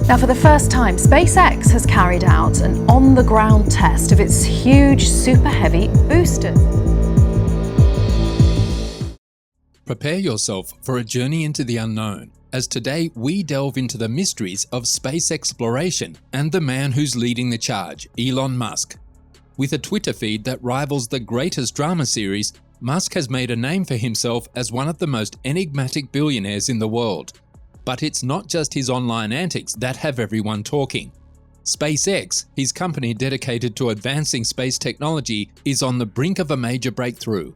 Now, for the first time, SpaceX has carried out an on-the-ground test of its huge super heavy boosters. Prepare yourself for a journey into the unknown, as today we delve into the mysteries of space exploration and the man who's leading the charge, Elon Musk. With a Twitter feed that rivals the greatest drama series, Musk has made a name for himself as one of the most enigmatic billionaires in the world. But it's not just his online antics that have everyone talking. SpaceX, his company dedicated to advancing space technology, is on the brink of a major breakthrough.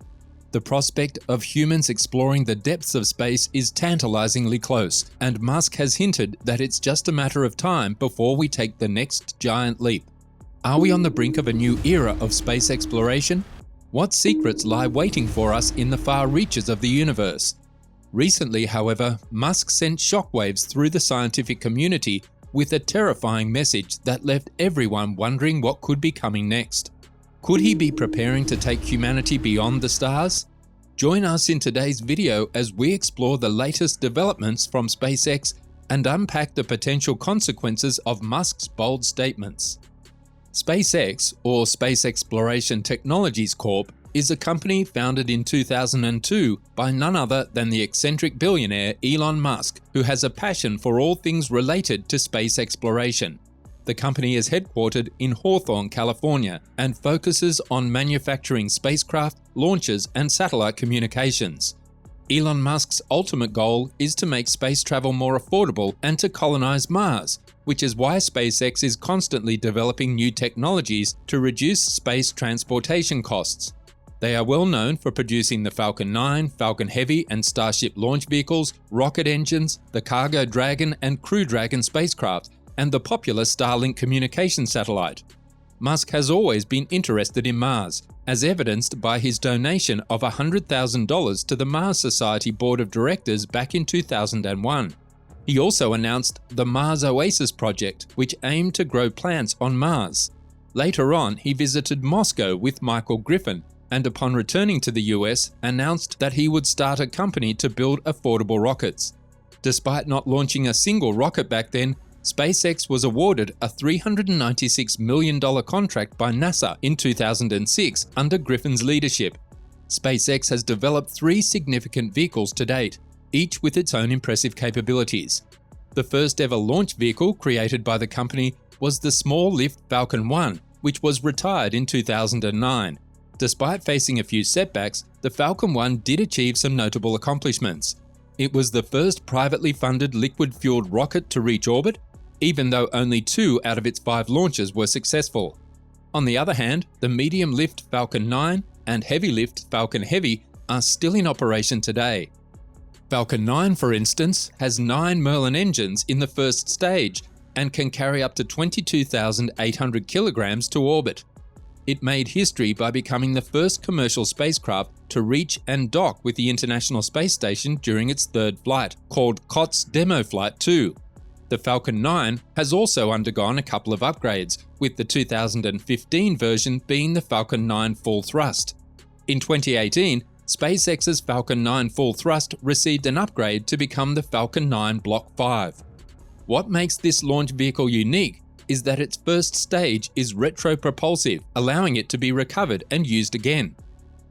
The prospect of humans exploring the depths of space is tantalizingly close, and Musk has hinted that it's just a matter of time before we take the next giant leap. Are we on the brink of a new era of space exploration? What secrets lie waiting for us in the far reaches of the universe? Recently, however, Musk sent shockwaves through the scientific community with a terrifying message that left everyone wondering what could be coming next. Could he be preparing to take humanity beyond the stars? Join us in today's video as we explore the latest developments from SpaceX and unpack the potential consequences of Musk's bold statements. SpaceX, or Space Exploration Technologies Corp., is a company founded in 2002 by none other than the eccentric billionaire Elon Musk, who has a passion for all things related to space exploration. The company is headquartered in Hawthorne, California, and focuses on manufacturing spacecraft, launches, and satellite communications. Elon Musk's ultimate goal is to make space travel more affordable and to colonize Mars, which is why SpaceX is constantly developing new technologies to reduce space transportation costs. They are well known for producing the Falcon 9, Falcon Heavy and Starship launch vehicles, rocket engines, the Cargo Dragon and Crew Dragon spacecraft, and the popular Starlink communication satellite. Musk has always been interested in Mars, as evidenced by his donation of $100,000 to the Mars Society Board of Directors back in 2001. He also announced the Mars Oasis project, which aimed to grow plants on Mars. Later on, he visited Moscow with Michael Griffin, and upon returning to the US, announced that he would start a company to build affordable rockets. Despite not launching a single rocket back then, SpaceX was awarded a $396 million contract by NASA in 2006 under Griffin's leadership. SpaceX has developed 3 significant vehicles to date, each with its own impressive capabilities. The first ever launch vehicle created by the company was the small lift Falcon 1, which was retired in 2009. Despite facing a few setbacks, the Falcon 1 did achieve some notable accomplishments. It was the first privately funded liquid-fueled rocket to reach orbit, even though only 2 out of its 5 launches were successful. On the other hand, the medium-lift Falcon 9 and heavy-lift Falcon Heavy are still in operation today. Falcon 9, for instance, has 9 Merlin engines in the first stage and can carry up to 22,800 kilograms to orbit. It made history by becoming the first commercial spacecraft to reach and dock with the International Space Station during its 3rd flight, called COTS Demo Flight 2. The Falcon 9 has also undergone a couple of upgrades, with the 2015 version being the Falcon 9 Full Thrust. In 2018, SpaceX's Falcon 9 Full Thrust received an upgrade to become the Falcon 9 Block 5. What makes this launch vehicle unique is that its first stage is retropropulsive, allowing it to be recovered and used again.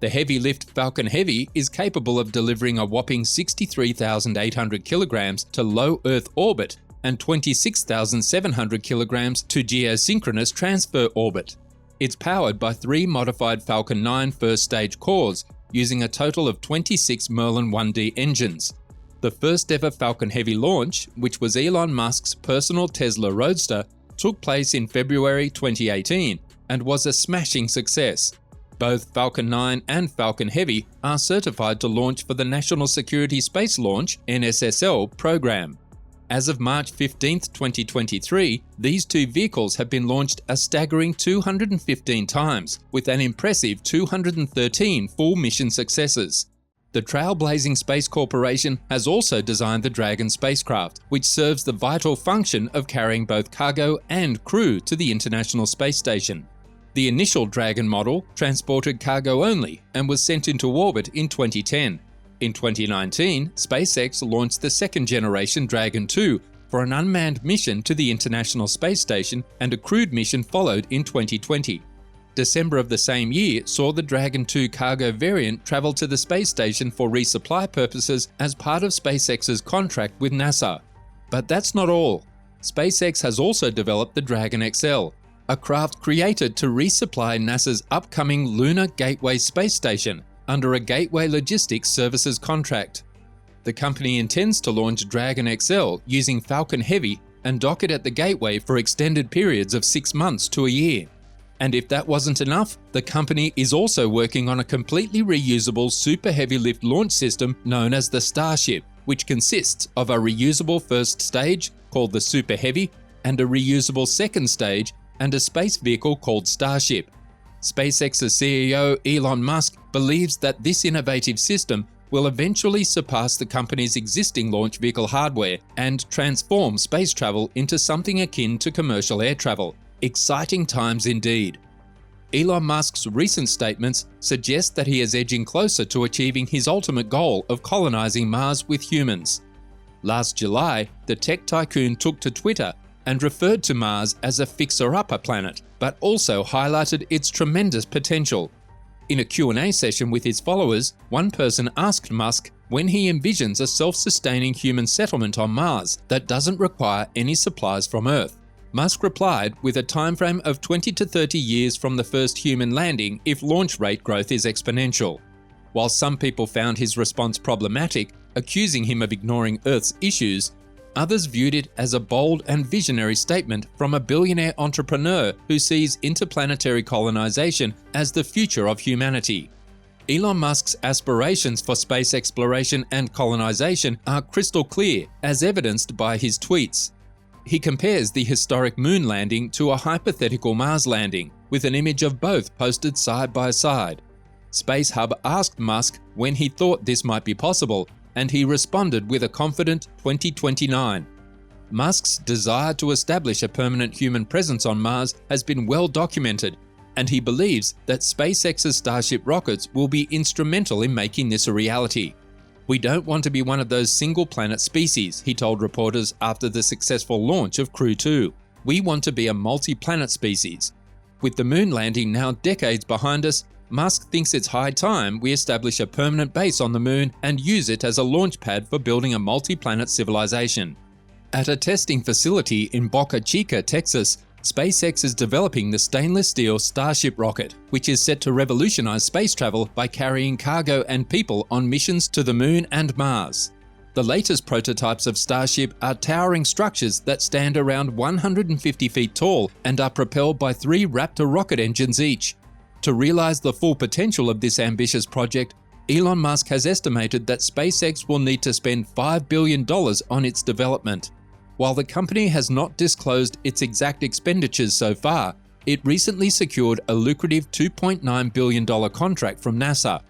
The heavy-lift Falcon Heavy is capable of delivering a whopping 63,800 kilograms to low Earth orbit and 26,700 kilograms to geosynchronous transfer orbit. It's powered by 3 modified Falcon 9 first stage cores, using a total of 26 Merlin 1D engines. The first ever Falcon Heavy launch, which was Elon Musk's personal Tesla Roadster, took place in February 2018 and was a smashing success. Both Falcon 9 and Falcon Heavy are certified to launch for the National Security Space Launch (NSSL) program. As of March 15, 2023, these 2 vehicles have been launched a staggering 215 times, with an impressive 213 full mission successes. The trailblazing Space Corporation has also designed the Dragon spacecraft, which serves the vital function of carrying both cargo and crew to the International Space Station. The initial Dragon model transported cargo only and was sent into orbit in 2010. In 2019, SpaceX launched the second generation Dragon 2, for an unmanned mission to the International Space Station, and a crewed mission followed in 2020. December of the same year saw the Dragon 2 cargo variant travel to the space station for resupply purposes as part of SpaceX's contract with NASA. But that's not all. SpaceX has also developed the Dragon XL, a craft created to resupply NASA's upcoming Lunar Gateway space station under a Gateway Logistics Services contract. The company intends to launch Dragon XL using Falcon Heavy and dock it at the Gateway for extended periods of 6 months to a year. And if that wasn't enough, the company is also working on a completely reusable super heavy lift launch system known as the Starship, which consists of a reusable first stage called the Super Heavy and a reusable second stage and a space vehicle called Starship. SpaceX's CEO Elon Musk believes that this innovative system will eventually surpass the company's existing launch vehicle hardware and transform space travel into something akin to commercial air travel. Exciting times indeed. Elon Musk's recent statements suggest that he is edging closer to achieving his ultimate goal of colonizing Mars with humans. Last July, the tech tycoon took to Twitter and referred to Mars as a fixer-upper planet, but also highlighted its tremendous potential. In a Q&A session with his followers, one person asked Musk when he envisions a self-sustaining human settlement on Mars that doesn't require any supplies from Earth. Musk replied with a timeframe of 20 to 30 years from the first human landing if launch rate growth is exponential. While some people found his response problematic, accusing him of ignoring Earth's issues, others viewed it as a bold and visionary statement from a billionaire entrepreneur who sees interplanetary colonization as the future of humanity. Elon Musk's aspirations for space exploration and colonization are crystal clear, as evidenced by his tweets. He compares the historic moon landing to a hypothetical Mars landing, with an image of both posted side by side. Space Hub asked Musk when he thought this might be possible, and he responded with a confident 2029. Musk's desire to establish a permanent human presence on Mars has been well documented, and he believes that SpaceX's Starship rockets will be instrumental in making this a reality. "We don't want to be one of those single-planet species," he told reporters after the successful launch of Crew 2. "We want to be a multi-planet species." With the moon landing now decades behind us, Musk thinks it's high time we establish a permanent base on the moon and use it as a launch pad for building a multi-planet civilization. At a testing facility in Boca Chica, Texas, SpaceX is developing the stainless steel Starship rocket, which is set to revolutionize space travel by carrying cargo and people on missions to the Moon and Mars. The latest prototypes of Starship are towering structures that stand around 150 feet tall and are propelled by 3 Raptor rocket engines each. To realize the full potential of this ambitious project, Elon Musk has estimated that SpaceX will need to spend $5 billion on its development. While the company has not disclosed its exact expenditures so far, it recently secured a lucrative $2.9 billion contract from NASA.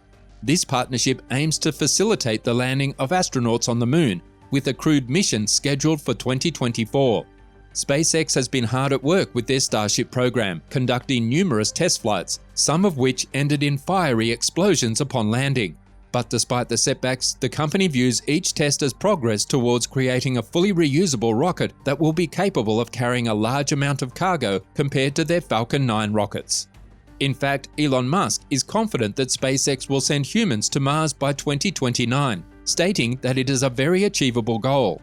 This partnership aims to facilitate the landing of astronauts on the Moon, with a crewed mission scheduled for 2024. SpaceX has been hard at work with their Starship program, conducting numerous test flights, some of which ended in fiery explosions upon landing. But despite the setbacks, the company views each test as progress towards creating a fully reusable rocket that will be capable of carrying a large amount of cargo compared to their Falcon 9 rockets. In fact, Elon Musk is confident that SpaceX will send humans to Mars by 2029, stating that it is a very achievable goal.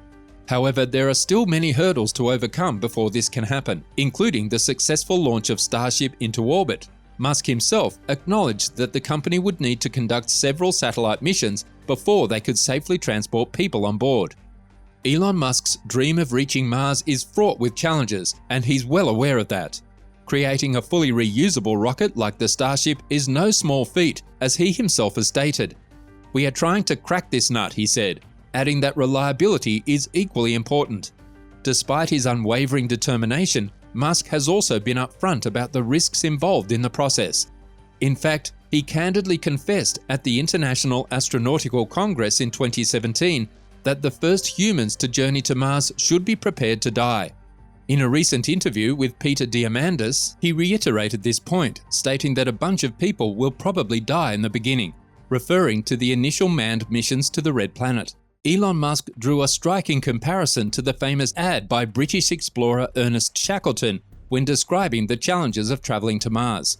However, there are still many hurdles to overcome before this can happen, including the successful launch of Starship into orbit. Musk himself acknowledged that the company would need to conduct several satellite missions before they could safely transport people on board. Elon Musk's dream of reaching Mars is fraught with challenges, and he's well aware of that. Creating a fully reusable rocket like the Starship is no small feat, as he himself has stated. "We are trying to crack this nut," he said, adding that reliability is equally important. Despite his unwavering determination, Musk has also been upfront about the risks involved in the process. In fact, he candidly confessed at the International Astronautical Congress in 2017 that the first humans to journey to Mars should be prepared to die. In a recent interview with Peter Diamandis, he reiterated this point, stating that a bunch of people will probably die in the beginning, referring to the initial manned missions to the Red Planet. Elon Musk drew a striking comparison to the famous ad by British explorer Ernest Shackleton when describing the challenges of travelling to Mars.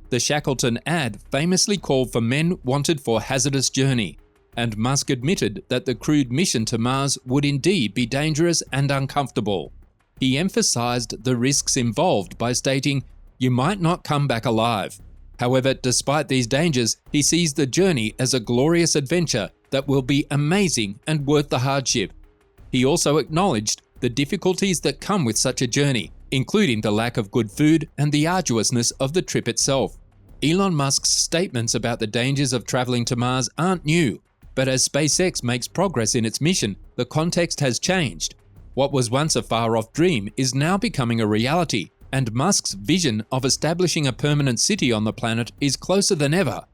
The Shackleton ad famously called for men wanted for hazardous journey, and Musk admitted that the crewed mission to Mars would indeed be dangerous and uncomfortable. He emphasized the risks involved by stating, "You might not come back alive." However, despite these dangers, he sees the journey as a glorious adventure that will be amazing and worth the hardship. He also acknowledged the difficulties that come with such a journey, including the lack of good food and the arduousness of the trip itself. Elon Musk's statements about the dangers of traveling to Mars aren't new, but as SpaceX makes progress in its mission, the context has changed. What was once a far-off dream is now becoming a reality, and Musk's vision of establishing a permanent city on the planet is closer than ever.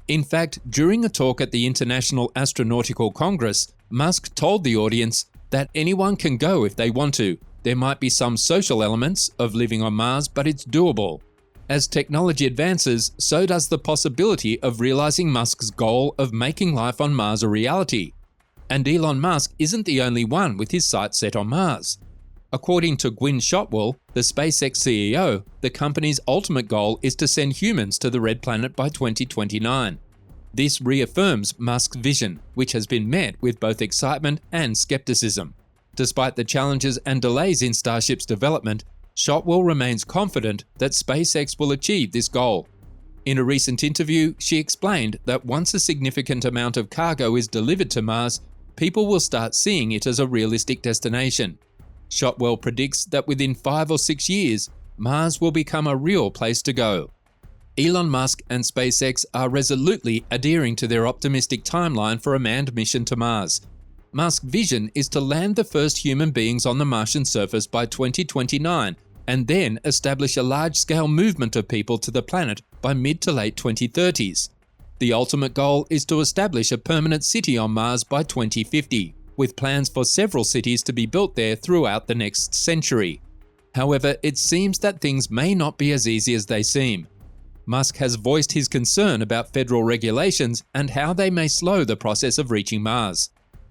In fact, during a talk at the International Astronautical Congress, Musk told the audience that anyone can go if they want to. There might be some social elements of living on Mars, but it's doable. As technology advances, so does the possibility of realizing Musk's goal of making life on Mars a reality. And Elon Musk isn't the only one with his sights set on Mars. According to Gwynne Shotwell, the SpaceX CEO, the company's ultimate goal is to send humans to the Red Planet by 2029. This reaffirms Musk's vision, which has been met with both excitement and skepticism. Despite the challenges and delays in Starship's development, Shotwell remains confident that SpaceX will achieve this goal. In a recent interview, she explained that once a significant amount of cargo is delivered to Mars, people will start seeing it as a realistic destination. Shotwell predicts that within 5 or 6 years, Mars will become a real place to go. Elon Musk and SpaceX are resolutely adhering to their optimistic timeline for a manned mission to Mars. Musk's vision is to land the first human beings on the Martian surface by 2029 and then establish a large-scale movement of people to the planet by mid to late 2030s. The ultimate goal is to establish a permanent city on Mars by 2050. With plans for several cities to be built there throughout the next century. However, it seems that things may not be as easy as they seem. Musk has voiced his concern about federal regulations and how they may slow the process of reaching Mars.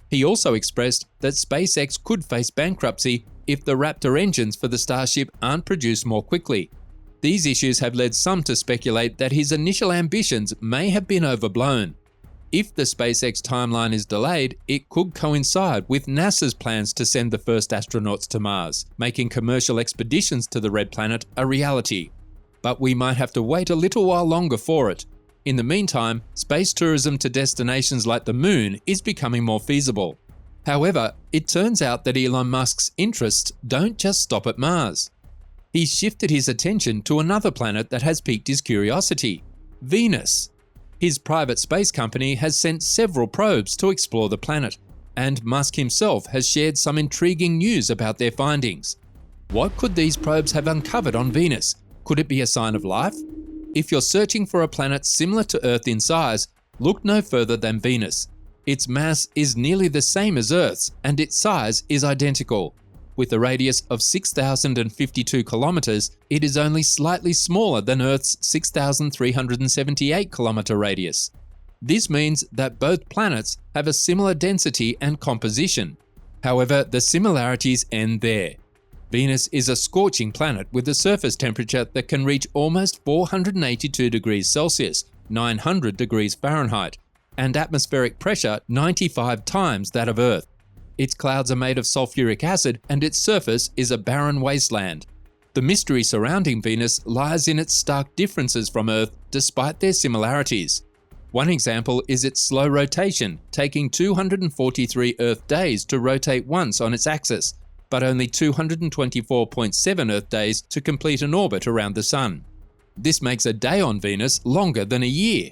He also expressed that SpaceX could face bankruptcy if the Raptor engines for the Starship aren't produced more quickly. These issues have led some to speculate that his initial ambitions may have been overblown. If the SpaceX timeline is delayed, it could coincide with NASA's plans to send the first astronauts to Mars, making commercial expeditions to the Red Planet a reality. But we might have to wait a little while longer for it. In the meantime, space tourism to destinations like the Moon is becoming more feasible. However, it turns out that Elon Musk's interests don't just stop at Mars. He's shifted his attention to another planet that has piqued his curiosity: Venus. His private space company has sent several probes to explore the planet, and Musk himself has shared some intriguing news about their findings. What could these probes have uncovered on Venus? Could it be a sign of life? If you're searching for a planet similar to Earth in size, look no further than Venus. Its mass is nearly the same as Earth's, and its size is identical. With a radius of 6,052 kilometers, it is only slightly smaller than Earth's 6,378 kilometer radius. This means that both planets have a similar density and composition. However, the similarities end there. Venus is a scorching planet with a surface temperature that can reach almost 482 degrees Celsius, 900 degrees Fahrenheit, and atmospheric pressure 95 times that of Earth. Its clouds are made of sulfuric acid, and its surface is a barren wasteland. The mystery surrounding Venus lies in its stark differences from Earth despite their similarities. One example is its slow rotation, taking 243 Earth days to rotate once on its axis, but only 224.7 Earth days to complete an orbit around the Sun. This makes a day on Venus longer than a year.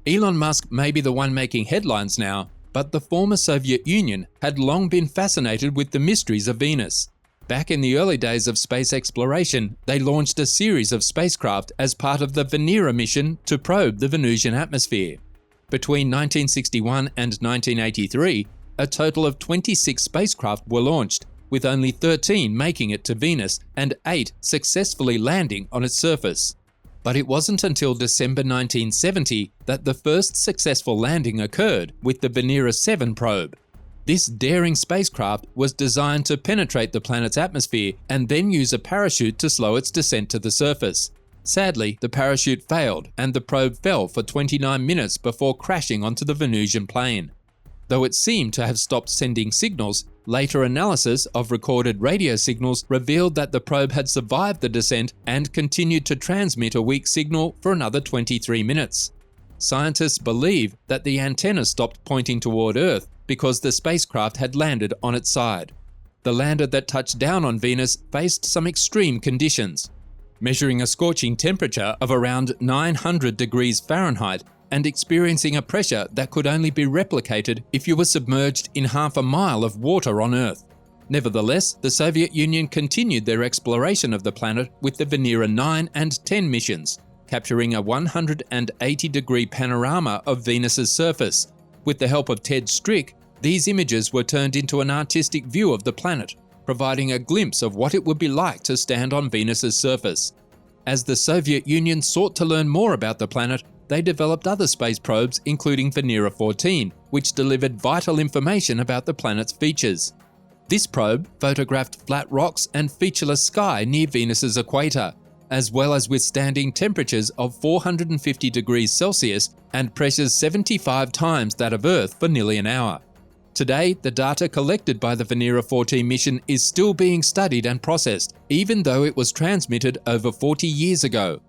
Elon Musk may be the one making headlines now, but the former Soviet Union had long been fascinated with the mysteries of Venus. Back in the early days of space exploration, they launched a series of spacecraft as part of the Venera mission to probe the Venusian atmosphere. Between 1961 and 1983, a total of 26 spacecraft were launched, with only 13 making it to Venus and 8 successfully landing on its surface. But it wasn't until December 1970 that the first successful landing occurred with the Venera 7 probe. This daring spacecraft was designed to penetrate the planet's atmosphere and then use a parachute to slow its descent to the surface. Sadly, the parachute failed and the probe fell for 29 minutes before crashing onto the Venusian plain. Though it seemed to have stopped sending signals, later analysis of recorded radio signals revealed that the probe had survived the descent and continued to transmit a weak signal for another 23 minutes. Scientists believe that the antenna stopped pointing toward Earth because the spacecraft had landed on its side. The lander that touched down on Venus faced some extreme conditions, measuring a scorching temperature of around 900 degrees Fahrenheit and experiencing a pressure that could only be replicated if you were submerged in half a mile of water on Earth. Nevertheless, the Soviet Union continued their exploration of the planet with the Venera 9 and 10 missions, capturing a 180-degree panorama of Venus's surface. With the help of Ted Strick, these images were turned into an artistic view of the planet, providing a glimpse of what it would be like to stand on Venus's surface. As the Soviet Union sought to learn more about the planet, they developed other space probes, including Venera 14, which delivered vital information about the planet's features. This probe photographed flat rocks and featureless sky near Venus's equator, as well as withstanding temperatures of 450 degrees Celsius and pressures 75 times that of Earth for nearly an hour. Today, the data collected by the Venera 14 mission is still being studied and processed, even though it was transmitted over 40 years ago.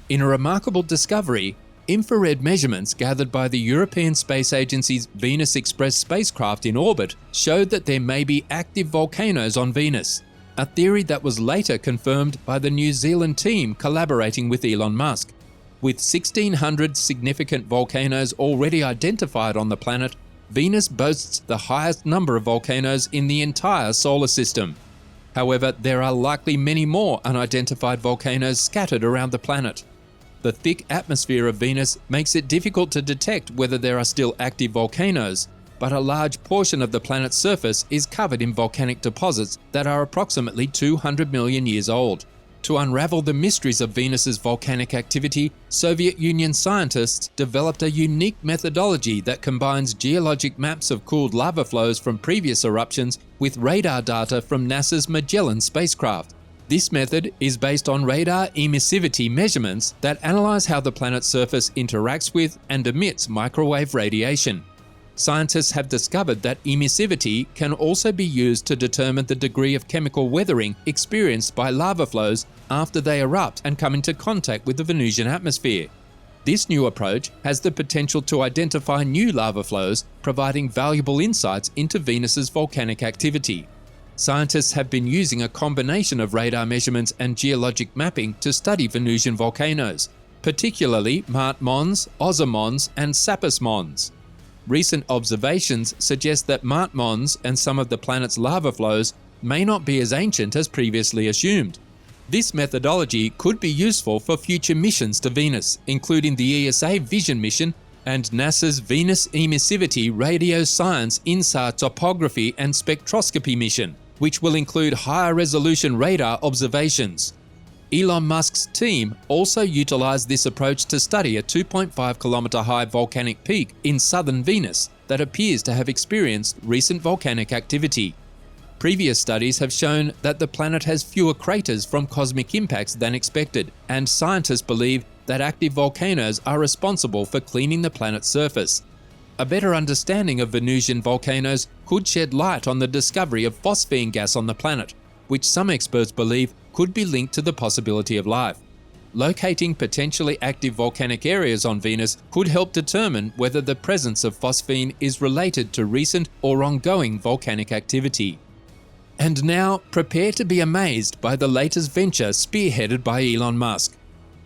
In a remarkable discovery, infrared measurements gathered by the European Space Agency's Venus Express spacecraft in orbit showed that there may be active volcanoes on Venus, a theory that was later confirmed by the New Zealand team collaborating with Elon Musk. With 1,600 significant volcanoes already identified on the planet, Venus boasts the highest number of volcanoes in the entire solar system. However, there are likely many more unidentified volcanoes scattered around the planet. The thick atmosphere of Venus makes it difficult to detect whether there are still active volcanoes, but a large portion of the planet's surface is covered in volcanic deposits that are approximately 200 million years old. To unravel the mysteries of Venus's volcanic activity, Soviet Union scientists developed a unique methodology that combines geologic maps of cooled lava flows from previous eruptions with radar data from NASA's Magellan spacecraft. This method is based on radar emissivity measurements that analyze how the planet's surface interacts with and emits microwave radiation. Scientists have discovered that emissivity can also be used to determine the degree of chemical weathering experienced by lava flows after they erupt and come into contact with the Venusian atmosphere. This new approach has the potential to identify new lava flows, providing valuable insights into Venus's volcanic activity. Scientists have been using a combination of radar measurements and geologic mapping to study Venusian volcanoes, particularly Mart Mons, Oza Mons, and Sapis Mons. Recent observations suggest that Mart Mons and some of the planet's lava flows may not be as ancient as previously assumed. This methodology could be useful for future missions to Venus, including the ESA Vision mission and NASA's Venus Emissivity Radio Science INSAR Topography and Spectroscopy mission, which will include higher resolution radar observations. Elon Musk's team also utilized this approach to study a 2.5-kilometer high volcanic peak in southern Venus that appears to have experienced recent volcanic activity. Previous studies have shown that the planet has fewer craters from cosmic impacts than expected, and scientists believe that active volcanoes are responsible for cleaning the planet's surface. A better understanding of Venusian volcanoes could shed light on the discovery of phosphine gas on the planet, which some experts believe could be linked to the possibility of life. Locating potentially active volcanic areas on Venus could help determine whether the presence of phosphine is related to recent or ongoing volcanic activity. And now, prepare to be amazed by the latest venture spearheaded by Elon Musk.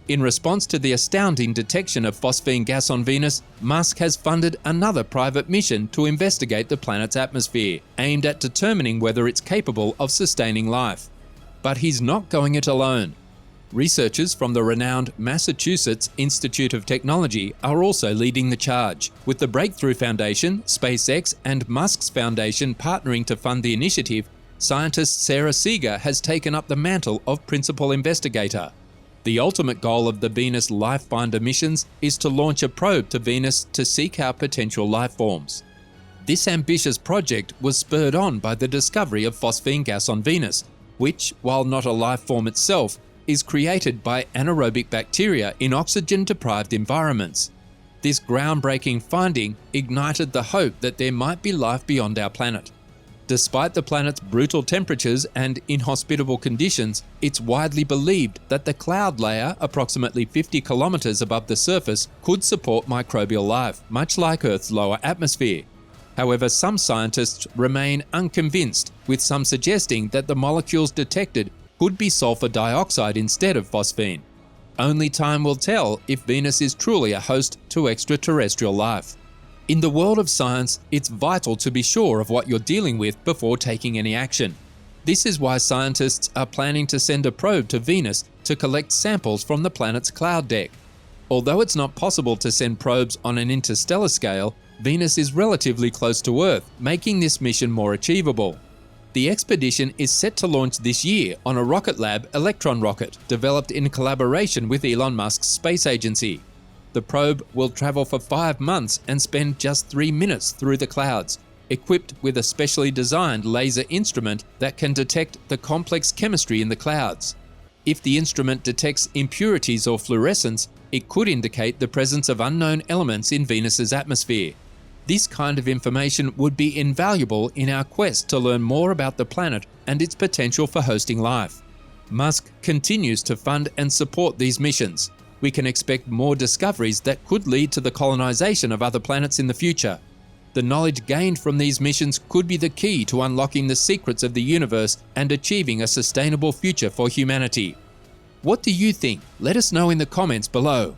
In response to the astounding detection of phosphine gas on Venus, Musk has funded another private mission to investigate the planet's atmosphere, aimed at determining whether it's capable of sustaining life. But he's not going it alone. Researchers from the renowned Massachusetts Institute of Technology are also leading the charge, with the Breakthrough Foundation, SpaceX, and Musk's foundation partnering to fund the initiative. Scientist Sarah Seeger has taken up the mantle of principal investigator. The ultimate goal of the Venus Lifefinder missions is to launch a probe to Venus to seek out potential life forms. This ambitious project was spurred on by the discovery of phosphine gas on Venus, which, while not a life form itself, is created by anaerobic bacteria in oxygen-deprived environments. This groundbreaking finding ignited the hope that there might be life beyond our planet. Despite the planet's brutal temperatures and inhospitable conditions, it's widely believed that the cloud layer, approximately 50 kilometers above the surface, could support microbial life, much like Earth's lower atmosphere. However, some scientists remain unconvinced, with some suggesting that the molecules detected could be sulfur dioxide instead of phosphine. Only time will tell if Venus is truly a host to extraterrestrial life. In the world of science, it's vital to be sure of what you're dealing with before taking any action. This is why scientists are planning to send a probe to Venus to collect samples from the planet's cloud deck. Although it's not possible to send probes on an interstellar scale, Venus is relatively close to Earth, making this mission more achievable. The expedition is set to launch this year on a Rocket Lab Electron rocket developed in collaboration with Elon Musk's space agency. The probe will travel for 5 months and spend just 3 minutes through the clouds, equipped with a specially designed laser instrument that can detect the complex chemistry in the clouds. If the instrument detects impurities or fluorescence, it could indicate the presence of unknown elements in Venus's atmosphere. This kind of information would be invaluable in our quest to learn more about the planet and its potential for hosting life. Musk continues to fund and support these missions. We can expect more discoveries that could lead to the colonization of other planets in the future. The knowledge gained from these missions could be the key to unlocking the secrets of the universe and achieving a sustainable future for humanity. What do you think? Let us know in the comments below.